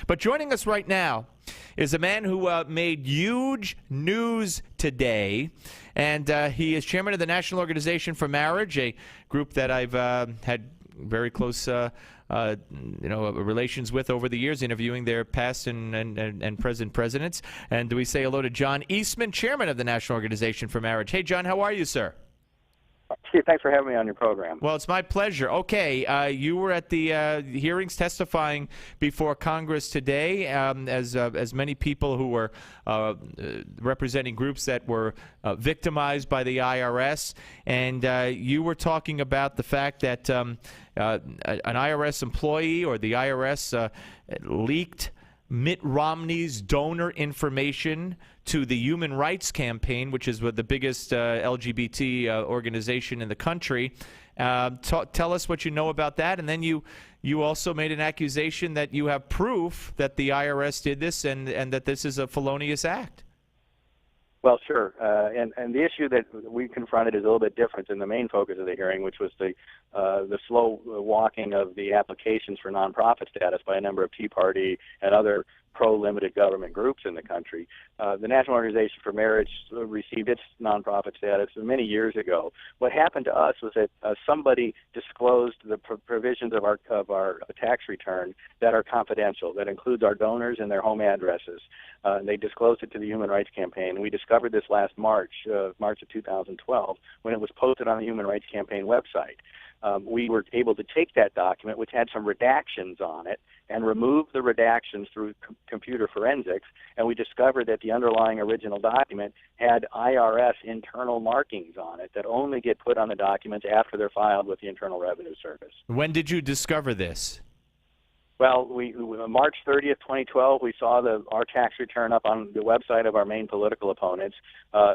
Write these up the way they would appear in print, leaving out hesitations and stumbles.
But joining us right now is a man who made huge news today, and he is chairman of the National Organization for Marriage, a group that I've had very close relations with over the years, interviewing their past and present presidents. And do we say hello to John Eastman, chairman of the National Organization for Marriage. Hey, John, how are you, sir? Steve, thanks for having me on your program. Well, it's my pleasure. Okay, you were at the hearings testifying before Congress today, as many people who were representing groups that were victimized by the IRS, and you were talking about the fact that an IRS employee or the IRS leaked Mitt Romney's donor information to the Human Rights Campaign, which is the biggest LGBT organization in the country. Tell us what you know about that. And then you also made an accusation that you have proof that the IRS did this and that this is a felonious act. Well, sure. And the issue that we confronted is a little bit different than the main focus of the hearing, which was the slow walking of the applications for nonprofit status by a number of Tea Party and other pro-limited government groups in the country. The National Organization for Marriage received its nonprofit status many years ago. What happened to us was that somebody disclosed the provisions of our tax return that are confidential, that includes our donors and their home addresses. They disclosed it to the Human Rights Campaign. We discovered this last March of 2012, when it was posted on the Human Rights Campaign website. We were able to take that document, which had some redactions on it, and remove the redactions through computer forensics, and we discovered that the underlying original document had IRS internal markings on it that only get put on the documents after they're filed with the Internal Revenue Service. When did you discover this? Well, March 30th, 2012, we saw our tax return up on the website of our main political opponents.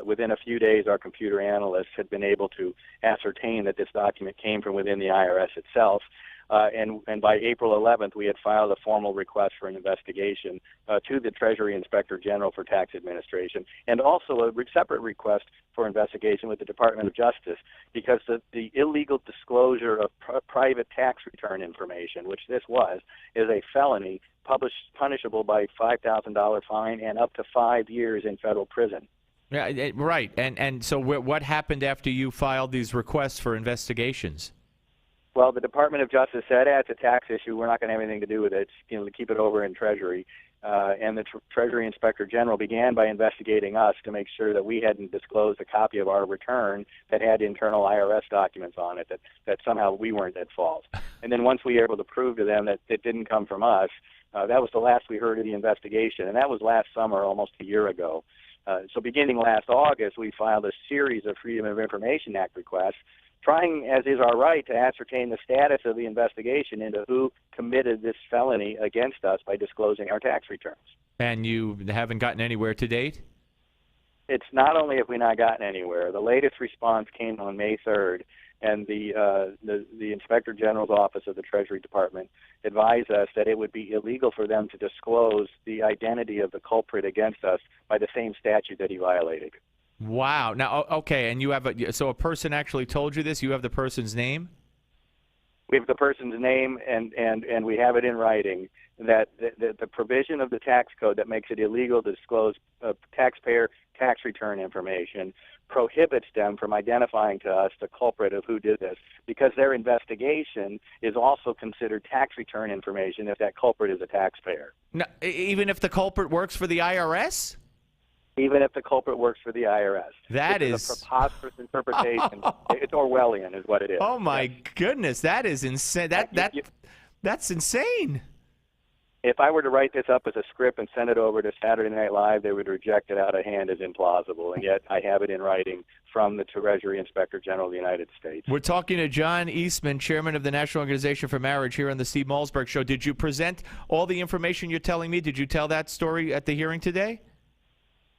Within a few days, our computer analysts had been able to ascertain that this document came from within the IRS itself. And by April 11th, we had filed a formal request for an investigation to the Treasury Inspector General for Tax Administration, and also a separate request for investigation with the Department of Justice, because the illegal disclosure of private tax return information, which this was, is a felony punishable by a $5,000 fine and up to 5 years in federal prison. Yeah, right. And so what happened after you filed these requests for investigations? Well, the Department of Justice said, it's a tax issue. We're not going to have anything to do with it. Keep it over in Treasury. And the Treasury Inspector General began by investigating us to make sure that we hadn't disclosed a copy of our return that had internal IRS documents on it, that somehow we weren't at fault. And then once we were able to prove to them that it didn't come from us, that was the last we heard of the investigation. And that was last summer, almost a year ago. So beginning last August, we filed a series of Freedom of Information Act requests, trying, as is our right, to ascertain the status of the investigation into who committed this felony against us by disclosing our tax returns. And you haven't gotten anywhere to date? It's not only have we not gotten anywhere. The latest response came on May 3rd, and the Inspector General's Office of the Treasury Department advised us that it would be illegal for them to disclose the identity of the culprit against us by the same statute that he violated. Wow. Now, okay, and you have so a person actually told you this? You have the person's name? We have the person's name, and we have it in writing, that the provision of the tax code that makes it illegal to disclose taxpayer tax return information prohibits them from identifying to us the culprit of who did this, because their investigation is also considered tax return information if that culprit is a taxpayer. Now, even if the culprit works for the IRS? Even if the culprit works for the IRS. That is a preposterous interpretation. It's Orwellian is what it is. Oh, my goodness. That is insane. That's insane. If I were to write this up as a script and send it over to Saturday Night Live, they would reject it out of hand as implausible, and yet I have it in writing from the Treasury Inspector General of the United States. We're talking to John Eastman, chairman of the National Organization for Marriage, here on the Steve Malzberg Show. Did you present all the information you're telling me? Did you tell that story at the hearing today?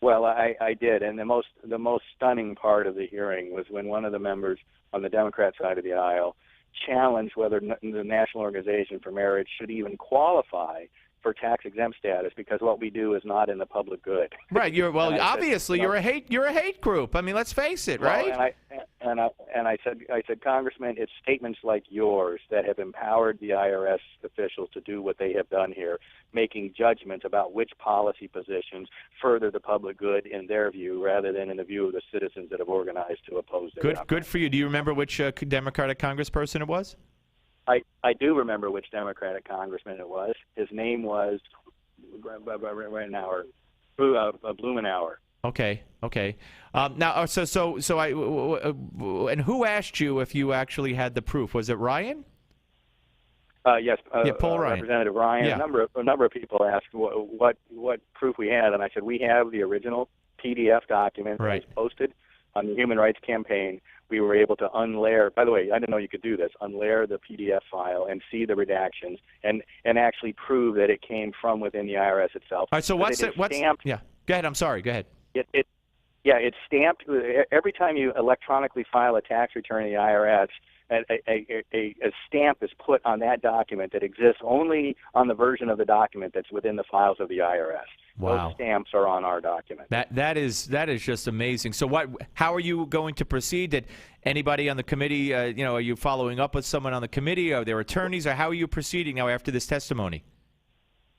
Well, I did, and the most stunning part of the hearing was when one of the members on the Democrat side of the aisle challenged whether the National Organization for Marriage should even qualify for tax-exempt status, because what we do is not in the public good. Right. Obviously, you're a hate group. I mean, let's face it, right? I said, Congressman, it's statements like yours that have empowered the IRS officials to do what they have done here, making judgments about which policy positions further the public good in their view, rather than in the view of the citizens that have organized to oppose their government. Good for you. Do you remember which Democratic congressperson it was? I do remember which Democratic congressman it was. His name was Blumenauer. Okay. Now, and who asked you if you actually had the proof? Was it Ryan? Yes, Paul Ryan. Representative Ryan. Yeah. A number of people asked what proof we had, and I said we have the original PDF document that was posted on the Human Rights Campaign. We were able to unlayer. By the way, I didn't know you could do this. Unlayer the PDF file and see the redactions, and actually prove that it came from within the IRS itself. All right. So what's stamped? Yeah. Go ahead. I'm sorry. Go ahead. It's stamped. Every time you electronically file a tax return in the IRS, a stamp is put on that document that exists only on the version of the document that's within the files of the IRS. Wow. Those stamps are on our document. That is just amazing. So how are you going to proceed? Did anybody on the committee, are you following up with someone on the committee? Are there attorneys, or how are you proceeding now after this testimony?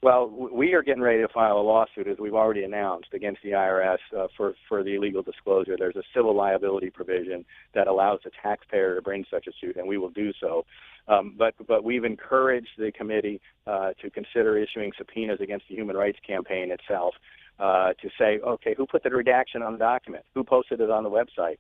Well, we are getting ready to file a lawsuit, as we've already announced, against the IRS for the illegal disclosure. There's a civil liability provision that allows the taxpayer to bring such a suit, and we will do so. But we've encouraged the committee to consider issuing subpoenas against the Human Rights Campaign itself to say, okay, who put the redaction on the document? Who posted it on the website?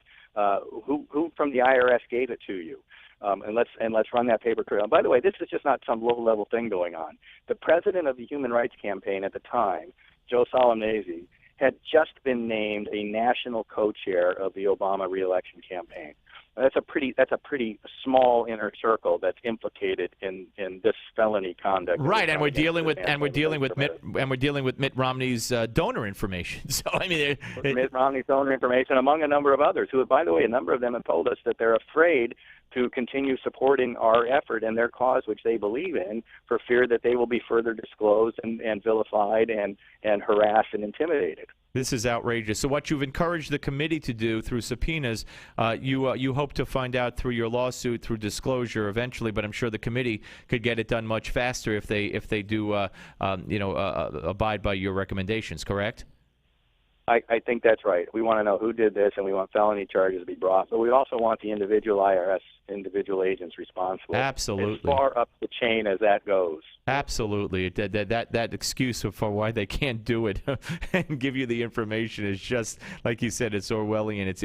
Who from the IRS gave it to you? And let's run that paper trail. And by the way, this is just not some low-level thing going on. The president of the Human Rights Campaign at the time, Joe Solemnese, had just been named a national co-chair of the Obama re-election campaign. That's a pretty small inner circle that's implicated in this felony conduct. Right, and we're dealing with Mitt Romney's donor information. So I mean, Mitt Romney's donor information, among a number of others, who, by the way, a number of them have told us that they're afraid to continue supporting our effort and their cause, which they believe in, for fear that they will be further disclosed and vilified and harassed and intimidated. This is outrageous. So what you've encouraged the committee to do through subpoenas, you hope to find out through your lawsuit, through disclosure eventually, but I'm sure the committee could get it done much faster if they do abide by your recommendations, correct? I think that's right. We want to know who did this, and we want felony charges to be brought. But we also want the individual agents responsible. Absolutely. As far up the chain as that goes. Absolutely. That excuse for why they can't do it and give you the information is just, like you said, it's Orwellian. It's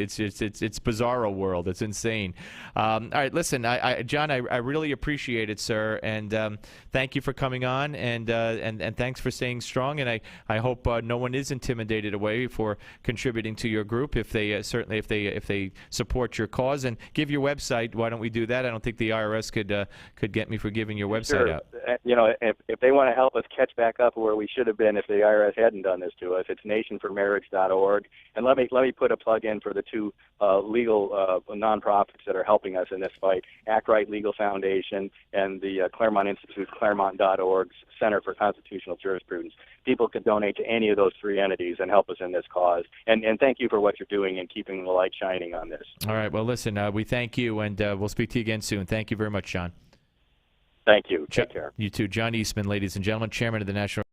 bizarro world. It's insane. All right, listen, John, I really appreciate it, sir, and thank you for coming on, and thanks for staying strong. And I hope no one is intimidated away for contributing to your group if they certainly if they support your cause. And give your website. Why don't we do that? I don't think the IRS could get me for giving your website out. If they want to help us catch back up where we should have been if the IRS hadn't done this to us, it's nationformarriage.org. And let me put a plug in for the two legal nonprofits that are helping us in this fight: Act Right Legal Foundation and the Claremont Institute, Claremont.org's Center for Constitutional Jurisprudence. People can donate to any of those three entities and help us in this cause. And thank you for what you're doing and keeping the light shining on this. All right. Well, listen, we thank you, and we'll speak to you again soon. Thank you very much, John. Thank you. Take care. You too. John Eastman, ladies and gentlemen, chairman of the National